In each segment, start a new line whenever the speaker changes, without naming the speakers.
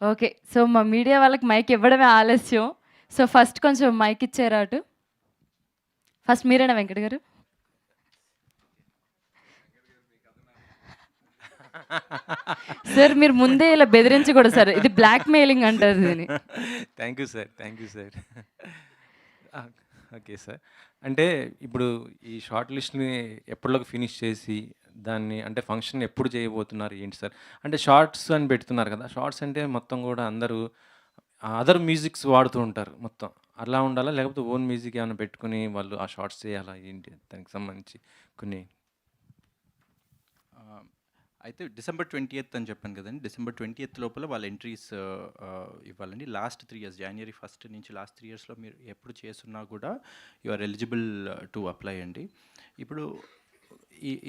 Okay. So, మా media వాళ్ళకి mic ఇవ్వడమే ఆలస్యం. సో, ఫస్ట్ కొంచెం మైక్ ఇచ్చారా అటు? ఫస్ట్ మీరేనా వెంకట్ గారు? సార్ మీరు ముందే ఇలా బెదిరించకూడదు సార్. ఇది బ్లాక్ మెయిలింగ్ అంటారు దీన్ని.
Thank you sir. Thank you sir. Okay sir. అంటే ఇప్పుడు ఈ షార్ట్ లిస్ట్‌ని ఎప్పటిలోగా ఫినిష్ చేసి దాన్ని అంటే ఫంక్షన్ ఎప్పుడు చేయబోతున్నారు ఏంటి సార్? అంటే షార్ట్స్ అని పెడుతున్నారు కదా! షార్ట్స్ అంటే మొత్తం గూడా అందరూ అదర్ మ్యూజిక్స్ వాడుతూ ఉంటారు మొత్తం. అలా ఉండాలా? లేకపోతే ఓన్ మ్యూజిక్ ఏమైనా పెట్టుకొని వాళ్ళు ఆ షార్ట్స్ చేయాలా ఏంటి? దానికి సంబంధించి కొన్ని
అయితే డిసెంబర్ 20th అని చెప్పాను కదండి. డిసెంబర్ 20th లోపల వాళ్ళ ఎంట్రీస్ ఇవ్వాలండి. లాస్ట్ 3 ఇయర్స్ జనవరి 1 నుంచి లాస్ట్ 3 ఇయర్స్‌లో మీరు ఎప్పుడు చేసున్నా కూడా you are eligible to apply అండి. ఇప్పుడు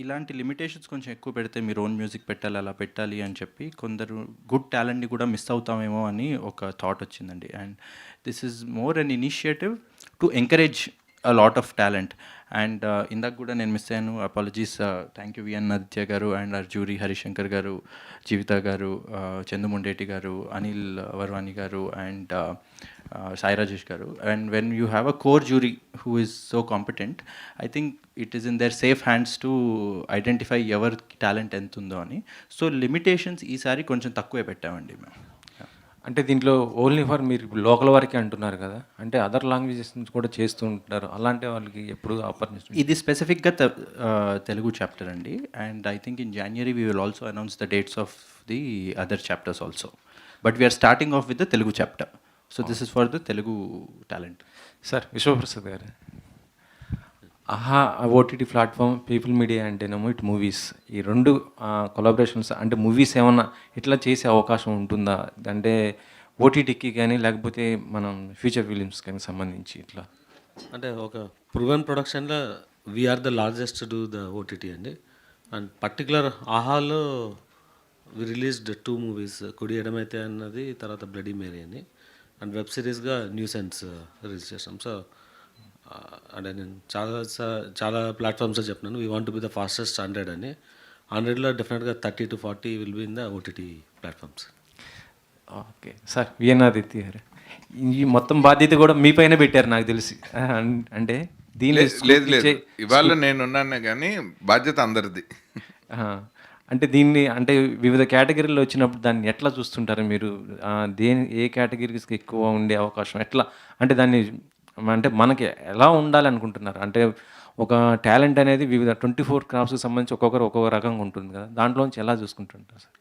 ఇలాంటి లిమిటేషన్స్ కొంచెం ఎక్కువ పెడితే మీరు ఓన్ మ్యూజిక్ పెట్టాలి, అలా పెట్టాలి అని చెప్పి కొందరు గుడ్ టాలెంట్‌ని కూడా మిస్ అవుతామేమో అని ఒక థాట్ వచ్చిందండి. And this is more an initiative to encourage a lot of talent. And ఇందాక కూడా నేను మిస్ అయ్యాను, apologies. Thank you VN Aditya గారు అండ్ ఆర్ జ్యూరీ హరిశంకర్ గారు, జీవిత గారు, చందుముండేటి గారు, అనిల్ వర్వాణి గారు అండ్ సాయి రాజేష్ గారు. And when you have a core jury who is so competent, I think it is in there safe hands to identify ఎవరి టాలెంట్ ఎంత ఉందో అని. సో లిమిటేషన్స్ ఈసారి కొంచెం తక్కువే పెట్టామండి మేము.
అంటే దీంట్లో ఓన్లీ ఫర్ మీరు లోకల్ వరకే అంటున్నారు కదా! అంటే అదర్ లాంగ్వేజెస్ నుంచి కూడా చేస్తూ ఉంటారు. అలాంటి వాళ్ళకి ఎప్పుడు ఆపర్చునిటీ?
ఇది స్పెసిఫిక్గా తెలుగు చాప్టర్ అండి. And I think in January we will also announce the dates of the other chapters also. But we're starting off with the Telugu chapter. So this is for the Telugu talent.
Sir Vishwaprasad గారు, Aha OTT platform, people media అంటేనేమో ఇటు movies, ఈ రెండు collaborations అంటే movies ఏమన్నా ఇట్లా చేసే అవకాశం ఉంటుందా? అంటే ఓటీటీకి కానీ లేకపోతే మనం ఫ్యూచర్ ఫిలిమ్స్ కానీ సంబంధించి ఇట్లా
అంటే ఒక ప్రూవెన్ ప్రొడక్షన్లో we are the largest to the OTT అండి. అండ్ పర్టికులర్ ఆహాలో వి రిలీజ్డ్ 2 మూవీస్, కుడి ఎడమైతే అన్నది, తర్వాత బ్లడీ మేరీ అని. అండ్ వెబ్ సిరీస్గా న్యూస్ ఎంట్స్ రిలీజ్ చేసాం. సో అంటే నేను చాలా ప్లాట్ఫామ్స్లో చెప్పినాను, we want be the fastest 100 అని. 100లో డెఫినెట్గా 30 to 40 will be in the OTT platforms.
Okay sir. V N Aditya గారు, ఈ మొత్తం బాధ్యత కూడా మీ పైన పెట్టారు నాకు తెలిసి. అంటే దీని
లేదు లేదు, ఇవాళ నేనున్నాను కానీ బాధ్యత అందరిది.
అంటే దీన్ని అంటే వివిధ కేటగిరీలో వచ్చినప్పుడు దాన్ని ఎట్లా చూస్తుంటారు మీరు? ఏ కేటగిరీస్కి ఎక్కువ ఉండే అవకాశం ఎట్లా, అంటే దాన్ని అంటే మనకి ఎలా ఉండాలనుకుంటున్నారు? అంటే ఒక టాలెంట్ అనేది వివిధ 24 క్రాఫ్ట్స్కి సంబంధించి ఒక్కొక్క రకంగా ఉంటుంది కదా, దాంట్లోంచి ఎలా చూసుకుంటుంటారు సార్?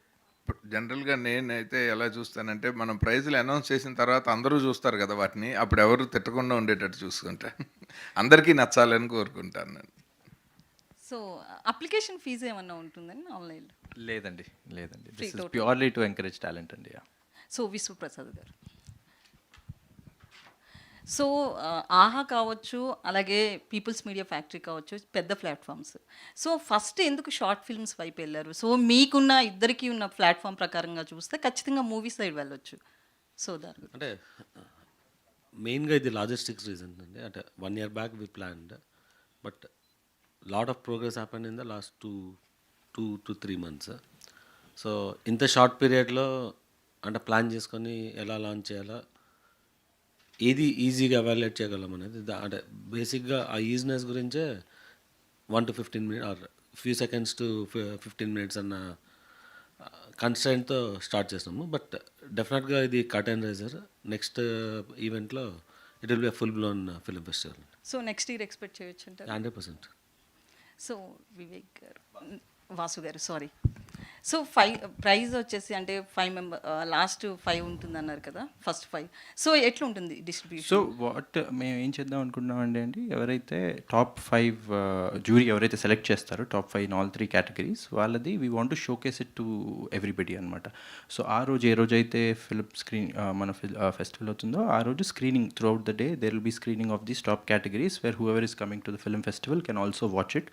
జనరల్గా నేనైతే ఎలా చూస్తానంటే, మనం ప్రైజులు అనౌన్స్ చేసిన తర్వాత అందరూ చూస్తారు కదా వాటిని, అప్పుడు ఎవరు తిట్టకుండా ఉండేటట్టు చూసుకుంటా. అందరికీ నచ్చాలని కోరుకుంటాను నేను.
సో అప్లికేషన్ ఫీజు ఏమన్నా ఉంటుందండి ఆన్లైన్లో?
లేదండి. This is purely to encourage talent అండి.
సో విశ్వప్రసాద్ గారు, సో ఆహా కావచ్చు, అలాగే పీపుల్స్ మీడియా ఫ్యాక్టరీ కావచ్చు, పెద్ద ప్లాట్ఫామ్స్. సో ఫస్ట్ ఎందుకు షార్ట్ ఫిల్మ్స్ వైపు వెళ్ళారు? సో మీకున్న ఇద్దరికి ఉన్న ప్లాట్ఫామ్ ప్రకారంగా చూస్తే ఖచ్చితంగా మూవీ సైడ్ వెళ్ళొచ్చు. సో దాని
అంటే మెయిన్గా ఇది లాజిస్టిక్స్ రీజన్ అండి. అంటే 1 year back we planned, but lot of progress happen in the last 2 to 3 months. So ఇంత షార్ట్ పీరియడ్లో అంటే ప్లాన్ చేసుకొని ఎలా లాంచ్ చేయాలా, ఏది ఈజీగా ఎవాల్యుయేట్ చేయగలం అనేది అంటే బేసిక్గా ఆ ఈజినెస్ గురించే 1 to 15 minutes or few seconds to 15 minutes అన్న కన్స్టెంట్తో స్టార్ట్ చేసినాము. బట్ డెఫినెట్గా ఇది కట్ అండ్ రైజర్. నెక్స్ట్ ఈవెంట్లో it will be full blown film festival.
So next year expect చేయొచ్చు అంటారు?
100%.
సో వివేక్ గారు, వాసు గారు, సారీ. సో ప్రైజ్ వచ్చేసి అంటే 5 లాస్ట్ 5 ఉంటుంది అన్నారు కదా, ఫస్ట్ 5. సో ఎట్లా ఉంటుంది డిస్ట్రిబ్యూషన్?
సో మేము ఏం చేద్దాం అనుకుంటున్నామండి అండి, ఎవరైతే టాప్ 5 జ్యూరీ ఎవరైతే సెలెక్ట్ చేస్తారో, టాప్ 5 ఇన్ ఆల్ 3 కేటగిరీస్, వాళ్ళది we want to showcase it to everybody అనమాట. సో ఆ రోజు ఏ రోజు అయితే ఫిల్మ్ స్క్రీన్ మన ఫెస్టివల్ అవుతుందో ఆ రోజు screening throughout the day there will be screening of these top categories where whoever is coming to the film festival can also watch it.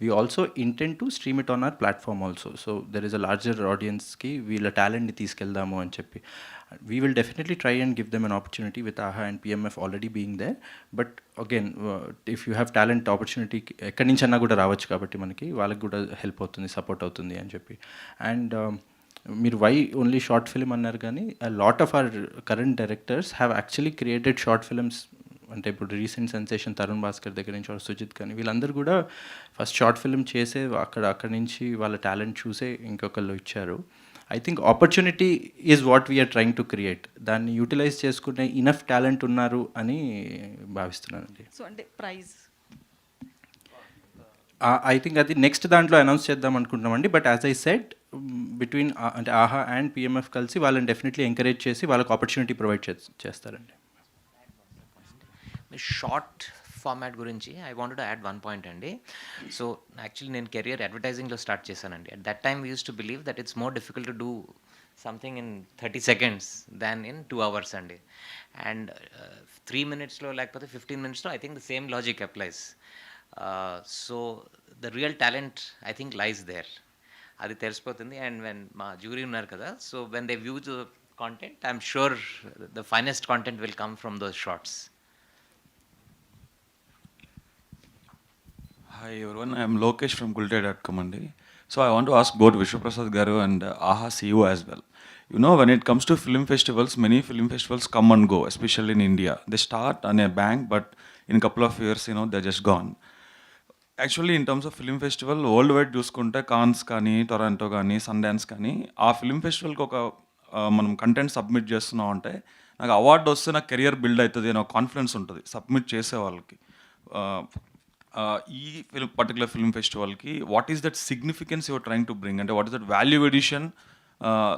We also intend to stream it on our platform also. So there is a larger audience ki veela talent ni తీసుకెళ్దాము అని చెప్పి. We will definitely try and give them an opportunity with AHA and PMF already being there. But again, if you have talent opportunity ఎక్కడి నుంచి అన్నా కూడా రావచ్చు కాబట్టి మనకి వాళ్ళకి కూడా హెల్ప్ అవుతుంది, సపోర్ట్ అవుతుంది అని చెప్పి. అండ్ మీరు వై ఓన్లీ షార్ట్ ఫిల్మ్ అన్నారు కానీ lot of our current directors have actually created short films. అంటే ఇప్పుడు రీసెంట్ సెన్సేషన్ తరుణ్ భాస్కర్ దగ్గర నుంచి సుజిత్ కానీ వీళ్ళందరూ కూడా ఫస్ట్ షార్ట్ ఫిల్మ్ చేసే అక్కడి నుంచి వాళ్ళ టాలెంట్ చూసే ఇంకొకళ్ళు ఇచ్చారు. I think opportunity is what we're trying to create. దాన్ని యూటిలైజ్ చేసుకునే ఇనఫ్ టాలెంట్ ఉన్నారు అని భావిస్తున్నానండి.
సో అంటే ప్రైజ్
ఐ థింక్ అది నెక్స్ట్ దాంట్లో అనౌన్స్ చేద్దాం అనుకుంటున్నామండి. But as I said between అంటే ఆహా అండ్ పిఎంఎఫ్ కలిసి వాళ్ళని డెఫినెట్లీ ఎంకరేజ్ చేసి వాళ్ళకి ఆపర్చునిటీ ప్రొవైడ్ చేస్తారండి.
షార్ట్ ఫార్మాట్ గురించి I wanted to add 1 point అండి. సో యాక్చువల్లీ నేను కెరియర్ అడ్వర్టైజింగ్లో స్టార్ట్ చేశానండి. At that time we use to believe that it's more difficult to do something in 30 seconds than in 2 hours అండి. And 3 minutesలో లేకపోతే 15 minutesలో I think the same logic applies. So the real talent I think lies there. అది తెలిసిపోతుంది. And when మా jury ఉన్నారు కదా, so when they view the content I'm sure the finest content will come from those shorts.
Hi everyone, I am Lokesh from Gultay.com andi. So I want to ask both Vishwaprasad Garu and AHA CEO as well. You know, when it comes to film festivals, many film festivals come and go, especially in India. They start on a bang, but in a couple of years, you know, they're just gone. Actually, in terms of film festival, worldwide చూసుకుంటే cons కానీ Toronto కానీ Sundance కానీ ఆ film ఫెస్టివల్కి ఒక మనం content submit చేస్తున్నాం అంటే నాకు అవార్డు వస్తే నాకు కెరియర్ బిల్డ్ అవుతుంది అనే కాన్ఫిడెన్స్ ఉంటుంది సబ్మిట్ చేసే వాళ్ళకి. ఈ పర్టికులర్ ఫిల్మ్ ఫెస్టివల్కి what is that significance your trying to bring, అంటే what is that value addition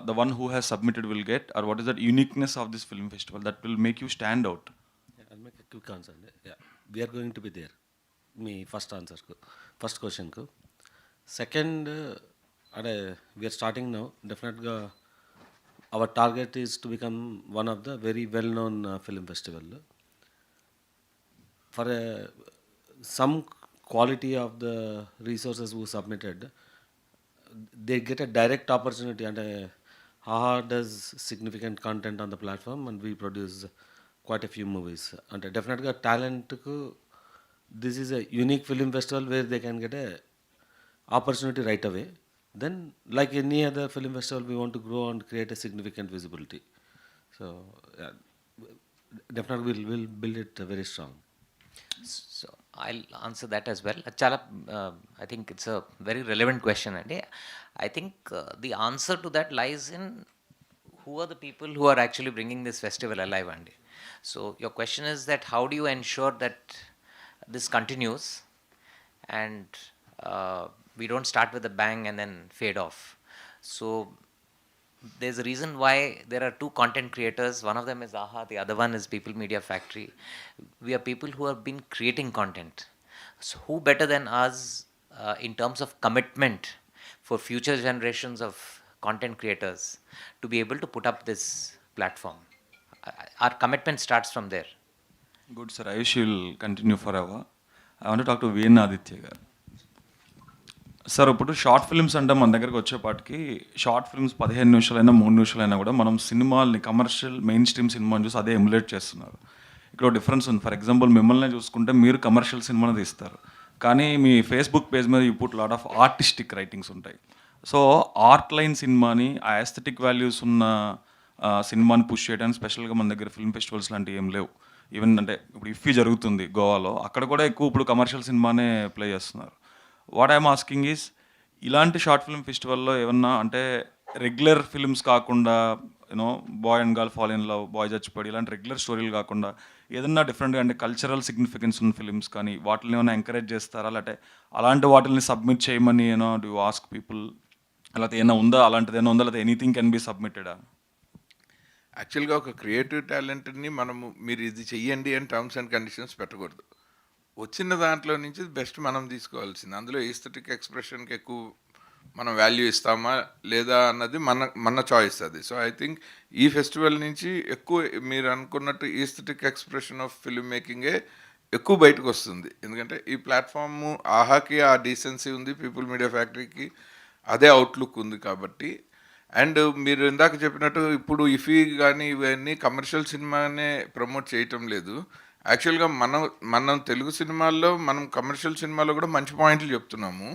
the one who has submitted will get, or what is that uniqueness of this film festival that will make you stand out?
I'll make a quick answer. Yeah, we are going to be there. Me first answer, first question ku. Second, we are starting now. Definitely, our target is to become one of the very well-known film festival. For some quality of the resources who submitted, they get a direct opportunity, and AHA does significant content on the platform, and we produce quite a few movies. And definitely talent ku, this is a unique film festival where they can get a opportunity right away. Then like any other film festival, we want to grow and create a significant visibility. So yeah, definitely we'll build it very strong.
So I'll answer that as well. Chala, I think it's a very relevant question అండి. I think the answer to that lies in who are the people who are actually bringing this festival alive అండి. So your question is that how do you ensure that this continues and we don't start with a bang and then fade off. So there's a reason why there are 2 content creators. One of them is AHA, the other one is People Media Factory. We are people who have been creating content. So who better than us in terms of commitment for future generations of content creators to be able to put up this platform? Our commitment starts from there.
Good sir, I wish you will continue forever. I want to talk to VN Aditya garu. Sir ఇప్పుడు short films అంటే మన దగ్గరకు వచ్చేపాటికి short films 15 నిమిషాలైనా 3 నిమిషాలైనా కూడా మనం సినిమాల్ని కమర్షియల్ మెయిన్ స్ట్రీమ్ సినిమాని చూసి అదే ఎమ్యులేట్ చేస్తున్నారు. ఇక్కడ డిఫరెన్స్ ఉంది. ఫర్ ఎగ్జాంపుల్ మిమ్మల్ని చూసుకుంటే మీరు కమర్షియల్ సినిమాని తీస్తారు, కానీ మీ ఫేస్బుక్ పేజ్ మీద you put lot of artistic writings ఉంటాయి. సో ఆర్ట్ లైన్ సినిమాని ఆ ఎస్థెటిక్ వాల్యూస్ ఉన్న సినిమాని పుష్ చేయడానికి స్పెషల్గా మన దగ్గర ఫిల్మ్ ఫెస్టివల్స్ లాంటివి ఏం లేవు. ఈవెన్ అంటే ఇప్పుడు ఇఫీ జరుగుతుంది గోవాలో, అక్కడ కూడా ఎక్కువ ఇప్పుడు కమర్షియల్ సినిమానే ప్లే చేస్తున్నారు. వాట్ ఐఎమ్ ఆస్కింగ్ ఈజ్ ఇలాంటి షార్ట్ ఫిల్మ్ ఫెస్టివల్లో ఏమన్నా అంటే రెగ్యులర్ ఫిల్మ్స్ కాకుండా you know boy and girl fall in love, boy చచ్చిపోయి ఇలాంటి రెగ్యులర్ స్టోరీలు కాకుండా ఏదన్నా డిఫరెంట్గా అంటే కల్చరల్ సిగ్నిఫికెన్స్ ఉన్న ఫిల్మ్స్ కానీ వాటిని ఏమైనా ఎంకరేజ్ చేస్తారా, లేకపోతే అలాంటి వాటిని సబ్మిట్ చేయమని you know do you ask people, లేకపోతే ఏమైనా ఉందా అలాంటిది ఏమైనా ఉందా, లేకపోతే ఎనీథింగ్ కెన్ బి సబ్మిటెడా?
యాక్చువల్గా ఒక క్రియేటివ్ టాలెంట్ని మనము మీరు ఇది చెయ్యండి అని టర్మ్స్ అండ్ కండిషన్స్ పెట్టకూడదు. వచ్చిన దాంట్లో నుంచి బెస్ట్ మనం తీసుకోవాల్సింది. అందులో ఈస్థెటిక్ ఎక్స్ప్రెషన్కి ఎక్కువ మనం వాల్యూ ఇస్తామా లేదా అన్నది మన చాయిస్ అది. సో ఐ థింక్ ఈ ఫెస్టివల్ నుంచి ఎక్కువ మీరు అనుకున్నట్టు ఈస్థెటిక్ ఎక్స్ప్రెషన్ ఆఫ్ ఫిల్మ్ మేకింగే ఎక్కువ బయటకు వస్తుంది. ఎందుకంటే ఈ ప్లాట్ఫామ్ ఆహాకి ఆ డీసెన్సీ ఉంది, పీపుల్ మీడియా ఫ్యాక్టరీకి అదే అవుట్లుక్ ఉంది కాబట్టి. అండ్ మీరు ఇందాక చెప్పినట్టు ఇప్పుడు ఇఫీ కానీ ఇవన్నీ కమర్షియల్ సినిమానే ప్రమోట్ చేయటం లేదు. యాక్చువల్గా మనం తెలుగు సినిమాల్లో మనం కమర్షియల్ సినిమాలో కూడా మంచి పాయింట్లు చెప్తున్నాము.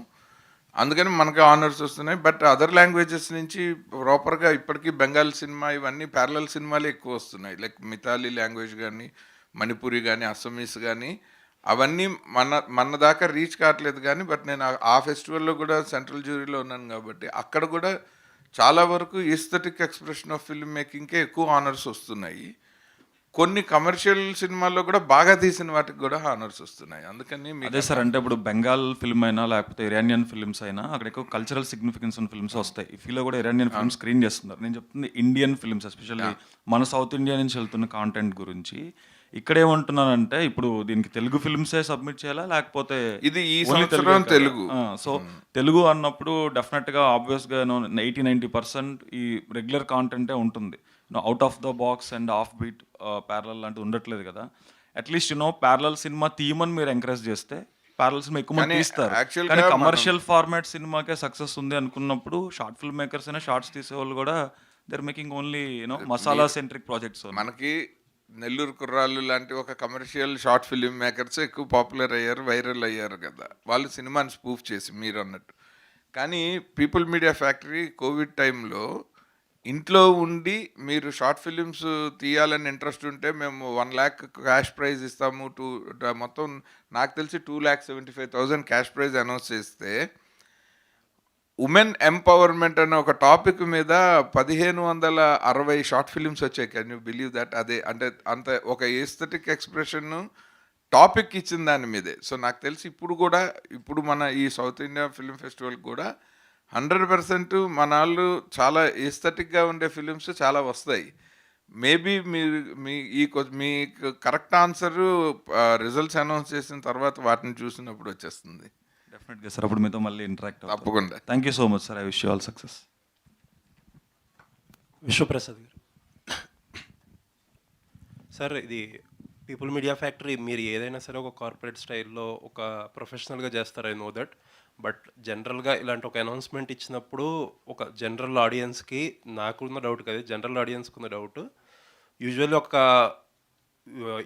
అందుకని మనకి ఆనర్స్ వస్తున్నాయి. బట్ అదర్ లాంగ్వేజెస్ నుంచి ప్రాపర్గా ఇప్పటికీ బెంగాల్ సినిమా ఇవన్నీ ప్యారలల్ సినిమాలు ఎక్కువ వస్తున్నాయి. లైక్ మితాలి లాంగ్వేజ్ కానీ, మణిపురి కానీ, అస్సమీస్ కానీ అవన్నీ మన దాకా రీచ్ కావట్లేదు. కానీ బట్ నేను ఆ ఫెస్టివల్లో కూడా సెంట్రల్ జ్యూరీలో ఉన్నాను కాబట్టి అక్కడ కూడా చాలా వరకు ఈస్థెటిక్ ఎక్స్ప్రెషన్ ఆఫ్ ఫిల్మ్ మేకింగ్కే ఎక్కువ ఆనర్స్ వస్తున్నాయి. కొన్ని కమర్షియల్ సినిమాల్లో కూడా బాగా తీసిన వాటికి కూడా హానర్స్ వస్తున్నాయి. అందుకని
అదే సార్, అంటే ఇప్పుడు బెంగాల్ ఫిల్మ్ అయినా లేకపోతే ఇరానియన్ ఫిల్మ్స్ అయినా అక్కడ ఎక్కువ కల్చరల్ సిగ్నిఫికెన్స్ ఉన్న ఫిల్మ్స్ వస్తాయి. ఇఫీలో కూడా ఇరానియన్ ఫిల్మ్ స్క్రీన్ చేస్తున్నారు. నేను చెప్తుంది ఇండియన్ ఫిల్మ్స్, ఎస్పెషల్లీ మన సౌత్ ఇండియా నుంచి వెళ్తున్న కాంటెంట్ గురించి. ఇక్కడ ఏమంటున్నానంటే ఇప్పుడు దీనికి తెలుగు ఫిల్మ్సే సబ్మిట్ చేయాలా లేకపోతే
ఇది ఈ సంవత్సరం తెలుగు?
సో తెలుగు అన్నప్పుడు డెఫినెట్గా ఆబ్వియస్గా 80-90% ఈ రెగ్యులర్ కాంటెంటే ఉంటుంది. Out of the box and off beat parallel లాంటివి ఉండట్లేదు కదా. అట్లీస్ట్ ప్యారలల్ సినిమా తీయమని మీరు ఎంకరేజ్ చేస్తే ప్యారలల్ సినిమా ఎక్కువ మంది తీస్తారు. కానీ కమర్షియల్ ఫార్మాట్ సినిమాకే సక్సెస్ ఉంది అనుకున్నప్పుడు షార్ట్ ఫిల్మ్ మేకర్స్ అయినా షార్ట్స్ తీసేవాళ్ళు కూడా they are making only masala centric projects.
మనకి నెల్లూరు కుర్రాళ్ళు లాంటి ఒక కమర్షియల్ షార్ట్ ఫిలిం మేకర్స్ ఎక్కువ పాపులర్ అయ్యారు, వైరల్ అయ్యారు కదా వాళ్ళు, సినిమాని స్పూఫ్ చేసి మీరు అన్నట్టు. కానీ పీపుల్ మీడియా ఫ్యాక్టరీ కోవిడ్ టైంలో ఇంట్లో ఉండి మీరు షార్ట్ ఫిలిమ్స్ తీయాలని ఇంట్రెస్ట్ ఉంటే మేము 1 lakh క్యాష్ ప్రైజ్ ఇస్తాము, మొత్తం నాకు తెలిసి 2,75,000 క్యాష్ ప్రైజ్ అనౌన్స్ చేస్తే ఉమెన్ ఎంపవర్మెంట్ అనే ఒక టాపిక్ మీద 1560 షార్ట్ ఫిలిమ్స్ వచ్చాయి. Can you believe that? అదే అంటే అంత ఒక ఎస్థెటిక్ ఎక్స్ప్రెషన్ టాపిక్ ఇచ్చిన దాని మీదే. సో నాకు తెలిసి ఇప్పుడు మన ఈ సౌత్ ఇండియా ఫిల్మ్ ఫెస్టివల్ కూడా 100% మన వాళ్ళు చాలా ఎస్థెటిక్గా ఉండే ఫిలిమ్స్ చాలా వస్తాయి. మేబీ మీకు కరెక్ట్ ఆన్సర్ రిజల్ట్స్ అనౌన్స్ చేసిన తర్వాత వాటిని చూసినప్పుడు వచ్చేస్తుంది.
డెఫినెట్గా సార్, అప్పుడు మీతో మళ్ళీ ఇంటరాక్ట్
తప్పకుండా.
Thank you so much sir. I wish you all success.
Vishwaprasad గారు సార్, ఇది పీపుల్ మీడియా ఫ్యాక్టరీ మీరు ఏదైనా సరే ఒక కార్పొరేట్ స్టైల్లో ఒక ప్రొఫెషనల్గా చేస్తారు, ఐ నో దట్. బట్ జనరల్గా ఇలాంటి ఒక అనౌన్స్మెంట్ ఇచ్చినప్పుడు ఒక జనరల్ ఆడియన్స్కి, నాకున్న డౌట్ కదా, జనరల్ ఆడియన్స్కి ఉన్న డౌట్, యూజువల్లీ ఒక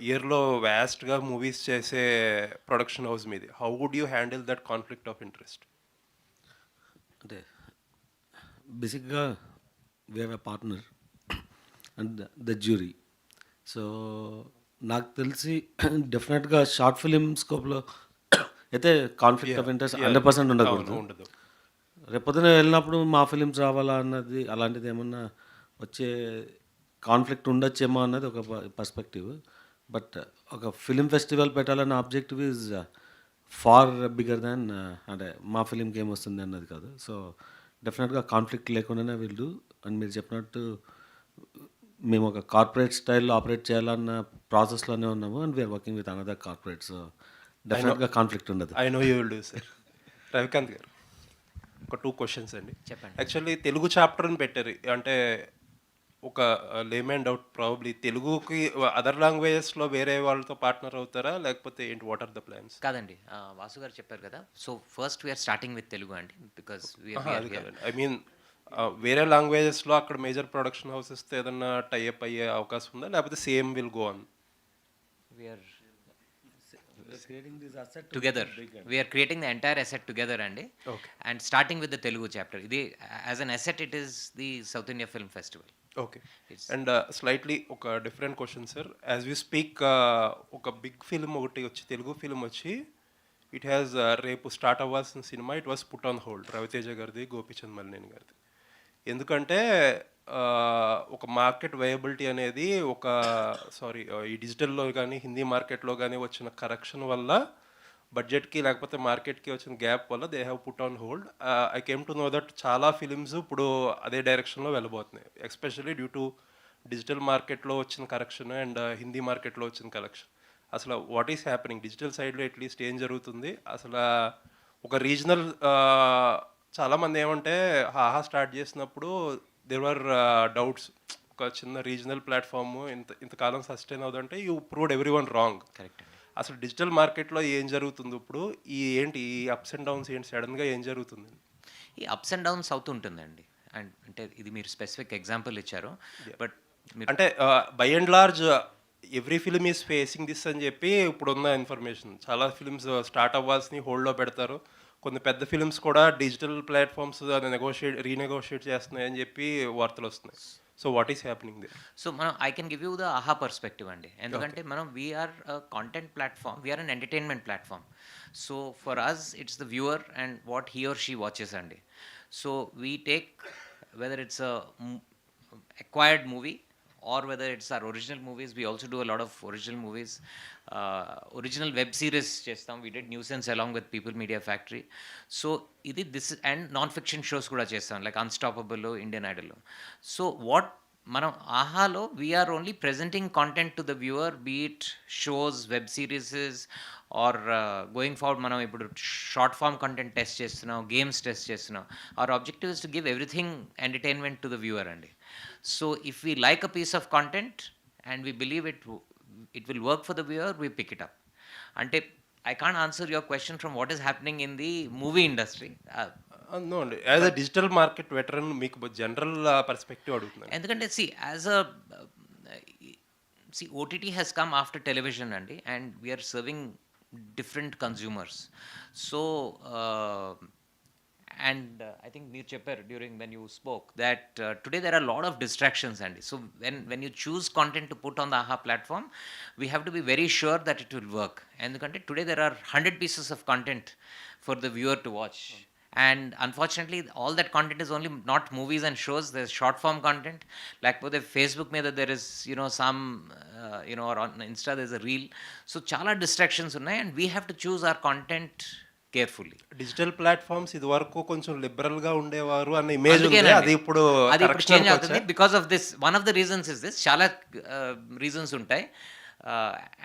ఇయర్లో వ్యాస్ట్గా మూవీస్ చేసే ప్రొడక్షన్ హౌస్ మీది. How would you handle that conflict of interest?
అంటే బేసిక్గా we have a partner and the jury. So నాకు తెలిసి డెఫినెట్గా షార్ట్ ఫిలిం స్కోప్లో అయితే కాన్ఫ్లిక్ట్ ఆఫ్ ఇంట్రెస్ట్ 100% ఉండకూడదు. రేపొద్దున వెళ్ళినప్పుడు మా ఫిలిమ్స్ రావాలా అన్నది, అలాంటిది ఏమన్నా వచ్చే కాన్ఫ్లిక్ట్ ఉండొచ్చేమో అన్నది ఒక పర్స్పెక్టివ్. బట్ ఒక ఫిలిం ఫెస్టివల్ పెట్టాలన్న objective is far bigger than అంటే మా ఫిలింకి ఏమొస్తుంది అన్నది కాదు. సో డెఫినెట్గా కాన్ఫ్లిక్ట్ లేకుండానే వీళ్ళు, అండ్ మీరు చెప్పినట్టు మేము ఒక కార్పొరేట్ స్టైల్లో ఆపరేట్ చేయాలన్న ప్రాసెస్లోనే ఉన్నాము. And we're working with another corporate. So డెఫినెట్గా కాన్ఫ్లిక్ట్ ఉండదు.
I know you will do sir. Ravikanth గారు, ఒక 2 questions అండి.
చెప్పండి.
యాక్చువల్లీ తెలుగు చాప్టర్ని పెట్టారు, అంటే ఒక లేమెన్ డౌట్, ప్రాబబ్లీ తెలుగుకి అదర్ లాంగ్వేజెస్లో వేరే వాళ్ళతో పార్ట్నర్ అవుతారా లేకపోతే ఏంటి? What are the plans?
కాదండి, వాసు గారు చెప్పారు కదా, so first we're starting with Telugu అండి, బికాస్
ఐ మీన్ వేరే లాంగ్వేజెస్లో అక్కడ మేజర్ ప్రొడక్షన్ హౌసెస్తో ఏదన్నా టైఅప్ అయ్యే అవకాశం ఉందా, లేకపోతే same will go on?
We're together we are creating the entire asset together అండి. And starting with the Telugu chapter, ఇది as an asset it is the South India Film Festival.
Okay. And slightly ఒక different question sir. As we speak ఒక big film ఒకటి వచ్చి, Telugu film వచ్చి, it has రేపు start అవ్వాల్సిన cinema it was put on hold, Ravi Teja గారిది, గోపీచంద్ మల్లేని గారిది. ఎందుకంటే ఒక మార్కెట్ వయబిలిటీ అనేది ఈ డిజిటల్లో కానీ హిందీ మార్కెట్లో కానీ వచ్చిన కరెక్షన్ వల్ల, బడ్జెట్కి లేకపోతే మార్కెట్కి వచ్చిన గ్యాప్ వల్ల they have put on hold. I came to know that చాలా ఫిలిమ్స్ ఇప్పుడు అదే డైరెక్షన్లో వెళ్ళబోతున్నాయి, ఎస్పెషల్లీ డ్యూ టు డిజిటల్ మార్కెట్లో వచ్చిన కరెక్షన్ అండ్ హిందీ మార్కెట్లో వచ్చిన కరెక్షన్. అసలు వాట్ ఈస్ హ్యాపెనింగ్ డిజిటల్ సైడ్లో అట్లీస్ట్ ఏం జరుగుతుంది? అసలు ఒక రీజనల్, చాలామంది ఏమంటే హాహా స్టార్ట్ చేసినప్పుడు దేర్ ఆర్ డౌట్స్, ఒక చిన్న రీజనల్ ప్లాట్ఫామ్ ఇంతకాలం సస్టైన్ అవుతుందంటే you proved every one wrong.
Correct.
అసలు డిజిటల్ మార్కెట్లో ఏం జరుగుతుంది ఇప్పుడు? ఈ అప్స్ అండ్ డౌన్స్ ఏంటి? సడన్గా ఏం జరుగుతుంది?
ఈ అప్స్ అండ్ డౌన్స్ అవుతుంటుందండి. అండ్ అంటే ఇది మీరు స్పెసిఫిక్ ఎగ్జాంపుల్ ఇచ్చారు, బట్
అంటే by and large every film is facing this అని చెప్పి ఇప్పుడున్న ఇన్ఫర్మేషన్. చాలా ఫిలిమ్స్ స్టార్ట్ అవ్వాల్సిన హోల్డ్లో పెడతారు, కొన్ని పెద్ద ఫిల్మ్స్ కూడా డిజిటల్ ప్లాట్ఫామ్స్ రీనెగోషియేట్ చేస్తున్నాయని చెప్పి వార్తలు వస్తున్నాయి. So what is happening there?
So మనం I can give you the Aha perspective అండి. ఎందుకంటే మనం we are content platform, we are an entertainment platform. So for us it's the viewer and what he or she watches అండి. So we take whether it's acquired movie or whether it's our original movies. We also do a lot of original movies, original web series chestam. We did Nuisance along with People Media Factory. So this and non-fiction shows kuda chestam, like Unstoppable, Indian Idol. So what మనం ఆహాలో we are only presenting content to the viewer, be it shows, web series are going forward. మనం ఇప్పుడు short form content test చేస్తున్నాం, games test చేస్తున్నాం. Our objective is to give everything entertainment to the viewer అండి. So if we like a piece of content and we believe it will work for the viewer, we pick it up. అంటే I can't answer your question from what is happening in the movie industry.
No అండి, as a digital market veteran మీకు general perspective అడుగుతున్నాను.
ఎందుకంటే OTT has come after television అండి, and we are serving different consumers. So I think మీరు చెప్పారు during when you spoke that today there are a lot of distractions అండి. So when you choose content to put on the AHA platform, we have to be very sure that it will work. ఎందుకంటే today there are 100 pieces of content for the viewer to watch. And unfortunately all that content is only not movies and shows. There's short form content, like for the Facebook మీద there is some or on Insta there's a reel. So చాలా distractions ఉన్నాయి, and we have to choose our content carefully.
Digital platforms ఇది వరకు కొంచెం liberal గా ఉండేవారు అన్న image ఉంది, అది ఇప్పుడు
చేంజ్ అవుతుంది because of this. One of the reasons is this. చాలా రీజన్స్ ఉంటాయి.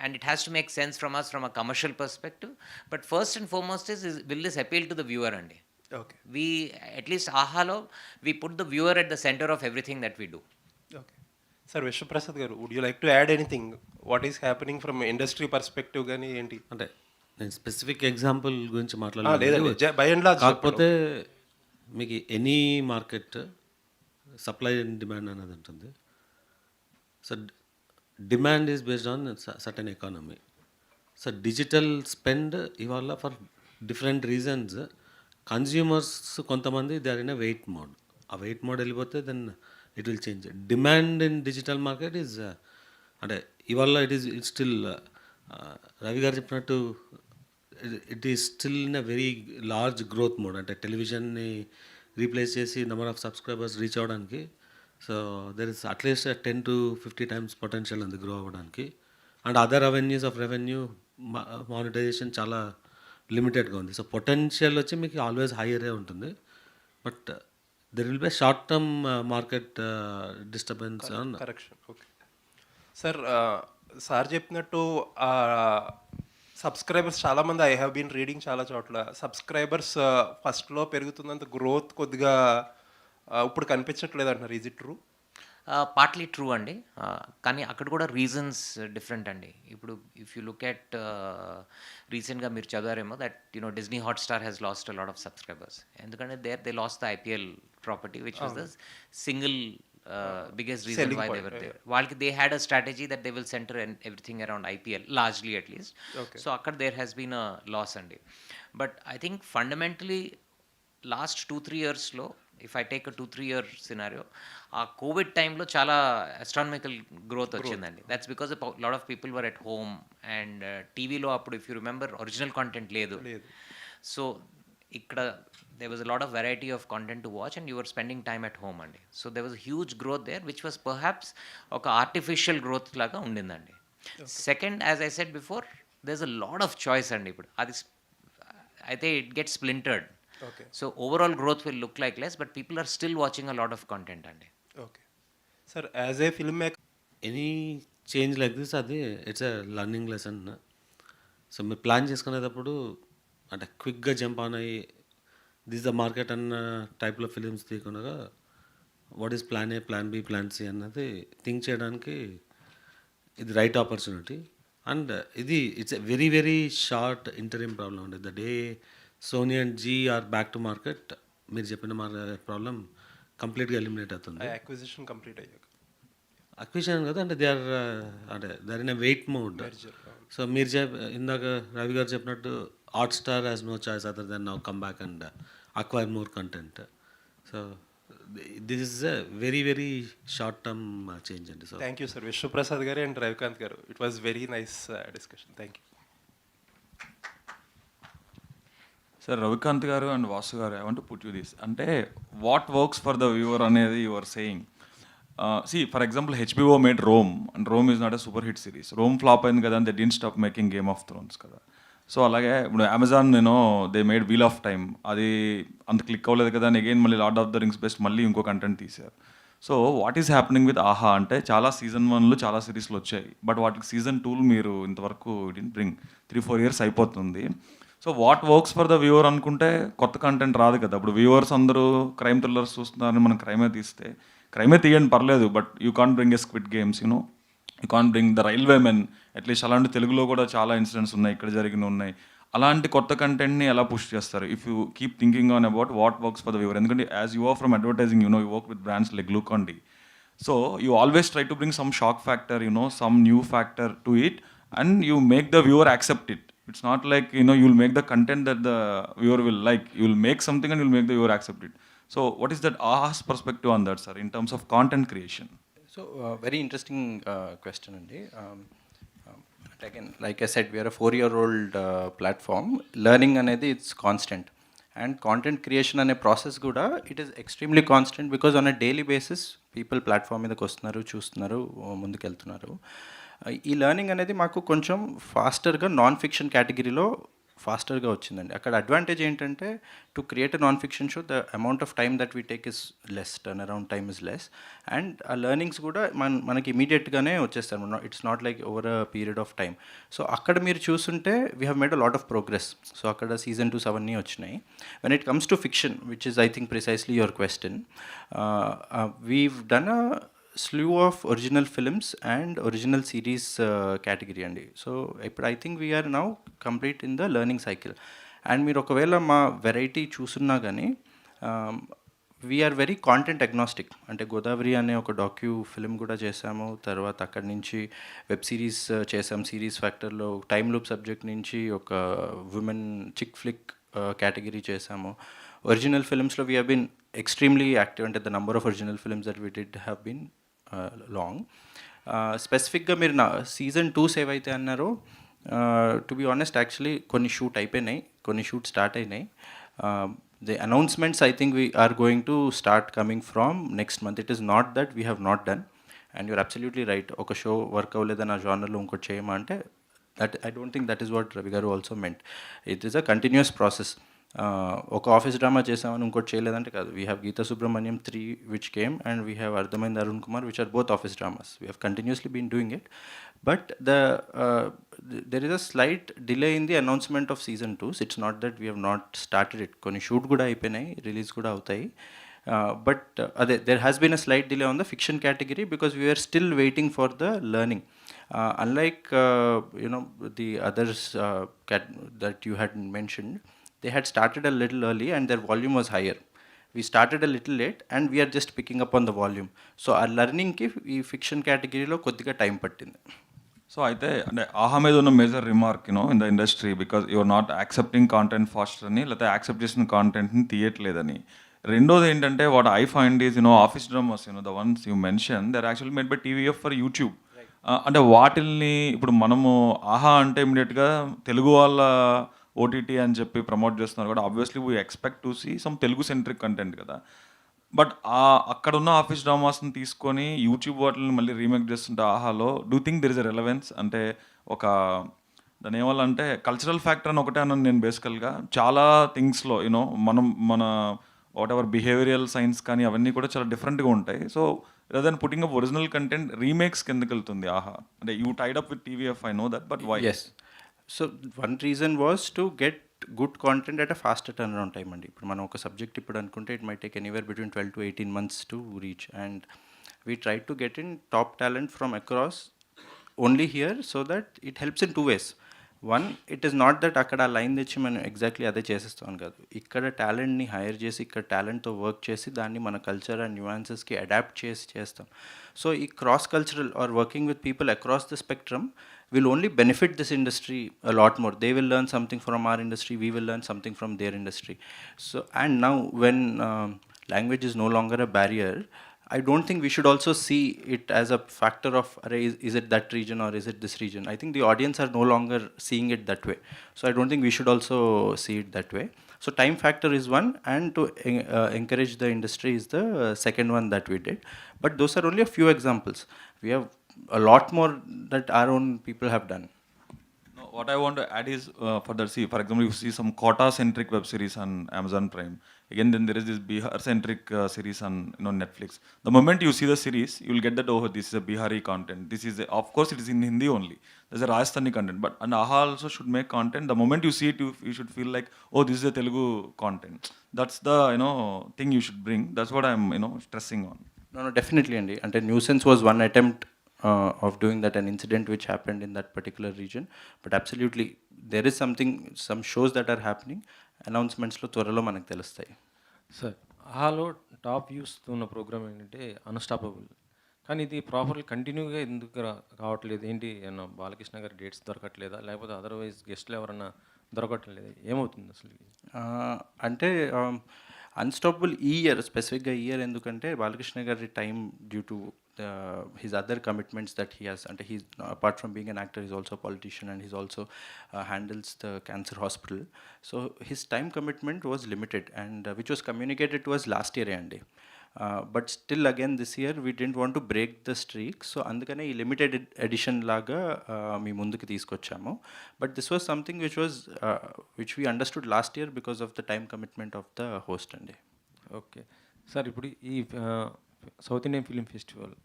And it has to make sense from us from a commercial perspective, but first and foremost is will this appeal to the viewer andi.
Okay.
We at least ahalo we put the viewer at the center of everything that we do.
Okay. Sir Vishwaprasad garu, would you like to add anything? What is happening from industry perspective gani enti?
అంటే నేను specific example గురించి
లేదండి,
మాట్లాడలేదు.
By and large
కాకపోతే మీకు any market supply and demand అనేది ఉంటుంది. So demand is based on certain economy. So digital spend ఇవాళ ఫర్ డిఫరెంట్ రీజన్స్ కన్జ్యూమర్స్ కొంతమంది they are in a wait mode. ఆ వెయిట్ మోడ్ వెళ్ళిపోతే then it will change. Demand in digital market is అంటే ఇవాళ it still Ravi గారు చెప్పినట్టు it is still in a very large growth mode. అంటే టెలివిజన్ని replace చేసి నెంబర్ ఆఫ్ సబ్స్క్రైబర్స్ రీచ్ అవ్వడానికి so there is at least 10 to 50 times potential ఉంది grow అవ్వడానికి. And other avenues of revenue monetisation చాలా లిమిటెడ్గా ఉంది. సో పొటెన్షియల్ వచ్చి మీకు ఆల్వేస్ హైయరే ఉంటుంది, but there will be short term market disturbance on
correction. Okay sir, sir చెప్పినట్టు సబ్స్క్రైబర్స్ చాలామంది ఐ హ్యావ్ బీన్ రీడింగ్ చాలా చోట్ల సబ్స్క్రైబర్స్ ఫస్ట్లో పెరుగుతున్నంత గ్రోత్ కొద్దిగా ఇప్పుడు కనిపించట్లేదు అంటున్నారు. Is it true?
Partly true అండి, కానీ అక్కడ కూడా రీజన్స్ డిఫరెంట్ అండి. ఇప్పుడు ఇఫ్ యూ లుక్ ఎట్ రీసెంట్గా మీరు చదివారేమో that Disney Hotstar has lost a lot of subscribers. ఎందుకంటే they lost the IPL property which was the single biggest reason why they were there. వాళ్ళకి they had a strategy that they will center and everything around IPL largely at least. So akkad there has been a loss andi. But I think fundamentally last 2-3 years lo, if I take a 2-3 year scenario, ఆ Covid టైంలో చాలా astronomical growth వచ్చిందండి. That's because a lot of people were at home and టీవీలో అప్పుడు if you remember original content లేదు. So ఇక్కడ there was a lot of variety of content to watch and you were spending time at home andi. So there was a huge growth there which was perhaps oka artificial growth laga undindandi. Second, as I said before, there's a lot of choice andi. Ippudu adi I think it gets splintered.
Okay.
So overall growth will look like less, but people are still watching a lot of content andi.
Okay. Sir, as a filmmaker,
any change like this అది it's a learning lesson. So మీరు plan చేసుకునేటప్పుడు అంటే క్విక్గా jump on అయ్యి this the market అన్న టైప్లో films తీయకుండా what is plan A, plan B, plan C అన్నది థింక్ చేయడానికి ఇది రైట్ ఆపర్చునిటీ. అండ్ ఇది it's a very very short interim problem అండి. The day Sony and Zee are back to market మీరు చెప్పిన ప్రాబ్లం కంప్లీట్గా ఎలిమినేట్ అవుతుంది.
acquisition కంప్లీట్ అయ్యాక
అక్విజిషన్ కదా అంటే they are in a wait mode. So మీరు ఇందాక రవి గారు చెప్పినట్టు Hotstar has no choice other than now come back and acquire more content. So this is a very very short term change అండి. So
thank you sir, Vishnuprasad గారు and Ravikanth గారు. It was very nice discussion. Thank you.
Sir Ravikanth గారు and Vasu గారు, I want to put you this. అంటే what works for the viewer అనేది you are saying. See, for example, HBO made Rome, and Rome is not a super hit series. Rome flop అయింది కదా, and they didn't stop making Game of Thrones కదా. So అలాగే ఇప్పుడు Amazon they made wheel of time, అది అంత click అవ్వలేదు కదా, అని అగైన్ మళ్ళీ lord of the rings best మళ్ళీ ఇంకో కంటెంట్ తీశారు. So what is happening with Aha అంటే చాలా సీజన్ 1లు చాలా సిరీస్లు వచ్చాయి, బట్ వాటికి సీజన్ 2లు మీరు ఇంతవరకు డిడ్ బ్రింగ్. 3-4 years అయిపోతుంది. So what works for the viewer అనుకుంటే కొత్త కంటెంట్ రాదు కదా. ఇప్పుడు వ్యూవర్స్ అందరూ క్రైమ్ థ్రిల్లర్స్ చూస్తున్నారని మనం క్రైమే తీస్తే, క్రైమే తీయండి పర్లేదు, but you can't bring a squid games, you can't bring the railway men. At least అలాంటి తెలుగులో కూడా చాలా ఇన్సిడెంట్స్ ఉన్నాయి, ఇక్కడ జరిగిన ఉన్నాయి. అలాంటి కొత్త కంటెంట్ని ఎలా పుష్ చేస్తారు if you keep thinking on about what works for the viewer? ఎందుకంటే as you are from advertising, you work with brands like Glucon-D. So you always try to bring some shock factor, some new factor to it, and you make the viewer accept it. It's not like, you'll make the content that the viewer will like. You'll make something and you'll make the viewer accept it. So what is that AHA's perspective on that, sir, in terms of content creation?
So very interesting question అండి. Again, like I said, we are a 4-year-old platform. Learning అనేది it's constant. And content creation అనే process కూడా it is extremely constant, because on a daily basis people platform మీదకి వస్తున్నారు, చూస్తున్నారు, ముందుకెళ్తున్నారు. ఈ learning అనేది మాకు కొంచెం ఫాస్టర్గా నాన్ ఫిక్షన్ కేటగిరీలో ఫాస్టర్గా వచ్చిందండి. అక్కడ అడ్వాంటేజ్ ఏంటంటే, to create a non fiction show the amount of time that we take is less, turn around time is less, and ఆ లెర్నింగ్స్ కూడా మనకి ఇమీడియట్గానే వచ్చేస్తారు. It's not like over a period of time. So అక్కడ మీరు చూస్తుంటే we have made a lot of progress. So అక్కడ season 2 అవన్నీ వచ్చినాయి. When it comes to fiction, which is I think precisely your question, weave done a slew of original films and original series category అండి. So ఇప్పుడు I think we're now complete in the learning cycle. And మీరు ఒకవేళ మా variety చూసున్నా కానీ we are very content agnostic. అంటే గోదావరి అనే ఒక డాక్యూ film కూడా చేసాము, తర్వాత అక్కడి నుంచి వెబ్ సిరీస్ చేసాం. సిరీస్ ఫ్యాక్టర్లో టైమ్ లూప్ సబ్జెక్ట్ నుంచి ఒక ఉమెన్ చిక్ ఫ్లిక్ కేటగిరీ చేసాము. ఒరిజినల్ ఫిల్మ్స్లో we have been extremely active. అంటే the number of original films that we did have been long. స్పెసిఫిక్గా మీరు నా సీజన్ 2 ఏవైతే అన్నారో, టు బీ ఆనెస్ట్ యాక్చువల్లీ కొన్ని షూట్ అయిపోయినాయి, కొన్ని షూట్ స్టార్ట్ అయినాయి. The announcements I think we are going to start coming from next month. It is not that we have not done, and you are absolutely right. ఒక show work అవ్వలేదని ఆ జానర్లో ఇంకోటి చేయమా అంటే, that I don't think that is what Ravi గారు also meant. It is a continuous process. ఒక office drama చేసామని ఇంకోటి చేయలేదంటే కాదు. We have Geetha Subrahmanyam 3 which came, and we have అర్థమైంది Arun Kumar, which are both office dramas. We have continuously been doing it. But there is a slight delay in the announcement of season 2. It's not that we have not started it. కొన్ని shoot కూడా అయిపోయినాయి, release కూడా అవుతాయి. But అదే there has been a slight delay on the fiction category, because we're still waiting for the learning. Unlike the others that you had mentioned, they had started a little early and their volume was higher. We started a little late and we are just picking up on the volume. So our learning ki ee fiction category lo koddiga time pattindi.
So అయితే అంటే ఆహా మీద ఉన్న major remark in the industry, because you're not accepting content fast అని, లేకపోతే accept చేసిన కాంటెంట్ని తీయట్లేదని. రెండోది ఏంటంటే, what I find is office dramas, the ones you mention, they're actually made by TVF for YouTube. అంటే వాటిల్ని ఇప్పుడు మనము ఆహా అంటే ఇమీడియట్గా తెలుగు వాళ్ళ ఓటీటీ అని చెప్పి ప్రమోట్ చేస్తున్నారు కూడా, obviously we expect to see some Telugu centric content కదా. బట్ అక్కడ ఉన్న ఆఫీస్ డ్రామాస్ని తీసుకొని యూట్యూబ్ వాటిని మళ్ళీ రీమేక్ చేస్తుంటే ఆహాలో, do think there is a relevance? అంటే ఒక దాని ఏమల్లంటే కల్చరల్ ఫ్యాక్టర్ అని ఒకటే అన్నాను నేను బేసికల్గా. చాలా థింగ్స్లో మన వాట్ ఎవర్ బిహేవియరల్ సైన్స్ కానీ అవన్నీ కూడా చాలా డిఫరెంట్గా ఉంటాయి. So rather than putting up original content, remakes కిందకి వెళ్తుంది ఆహా. అంటే you tied up with TVF, I know that, but why?
Yes. So one reason was to get good content at a faster turnaround time అండి. ఇప్పుడు మనం ఒక subject ఇప్పుడు అనుకుంటే it might take anywhere between 12 to 18 months to reach, and we tried to get in top talent from across only here, so that it helps in two ways. One, it is not that అక్కడ ఆ line తెచ్చి మనం exactly అదే చేసేస్తాం కాదు. ఇక్కడ టాలెంట్ని hire చేసి ఇక్కడ టాలెంట్తో వర్క్ చేసి దాన్ని మన కల్చర్ అండ్ న్యూయాన్సెస్కి అడాప్ట్ చేసి చేస్తాం. సో ఈ cross cultural or working with people across the spectrum will only benefit this industry a lot more. They will learn something from our industry, we will learn something from their industry. So, and now when language is no longer a barrier, I don't think we should also see it as a factor of, is it that region or is it this region? I think the audience are no longer seeing it that way. So I don't think we should also see it that way. So time factor is one, and to encourage the industry is the second one that we did. But those are only a few examples. We have a lot more that our own people have done.
No, what I want to add is further, see, for example, you see some Kota-centric web series on Amazon Prime. Again, then there is this Bihar-centric series on Netflix. The moment you see the series, you will get that, oh, this is a Bihari content. This is, of course, it is in Hindi only. There's a Rajasthani content, but and AHA also should make content. The moment you see it, you should feel like, oh, this is a Telugu content. That's the thing you should bring. That's what I'm stressing on.
No, definitely, Andy. And nuisance was one attempt of doing that, an incident which happened in that particular region. But absolutely, there is some shows that are happening. Announcements lo త్వరలో మనకు తెలుస్తాయి.
Sir ఆహాలో top views ఉన్న programme ఏంటంటే unstoppable, కానీ ఇది properly కంటిన్యూగా ఎందుకు రావట్లేదు? ఏంటి ఏమన్నా బాలకృష్ణ గారి డేట్స్ దొరకట్లేదా, లేకపోతే అదర్వైజ్ గెస్ట్లు ఎవరన్నా దొరకట్లేదు, ఏమవుతుంది అసలు?
అంటే అన్స్టాపబుల్ ఈ ఇయర్, స్పెసిఫిక్గా ఈ ఇయర్ ఎందుకంటే బాలకృష్ణ గారి time due to his other commitments that he has, and he's, apart from being an actor, he's also a politician, and he's also handles the cancer hospital. So his time commitment was limited, and which was communicated to us last year Andy. But still again this year we didn't want to break the streak, so andukane ee limited edition laga mee munduku teeskochamu. But this was something which we understood last year because of the time commitment of the host Andy.
Okay sir, ఇప్పుడు ఈ south Indian film festival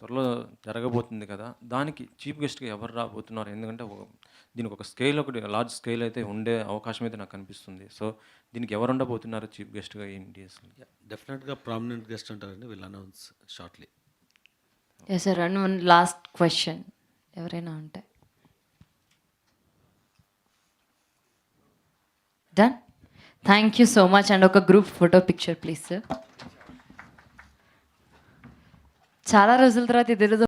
త్వరలో జరగబోతుంది కదా, దానికి chief గెస్ట్గా ఎవరు రాబోతున్నారు? ఎందుకంటే దీనికి ఒక స్కేల్, ఒకటి లార్జ్ స్కేల్ అయితే ఉండే అవకాశం అయితే నాకు కనిపిస్తుంది. సో దీనికి ఎవరు ఉండబోతున్నారు చీఫ్ గెస్ట్గా, ఏంటి అసలు?
డెఫినెట్గా ప్రామినెంట్ గెస్ట్ ఉంటారండి, will announce shortly.
Yes sir, and one last question ఎవరైనా ఉంటే. Done, thank you so much. And ఒక group photo picture please sir. చాలా రోజుల తర్వాత ఇద్దరితో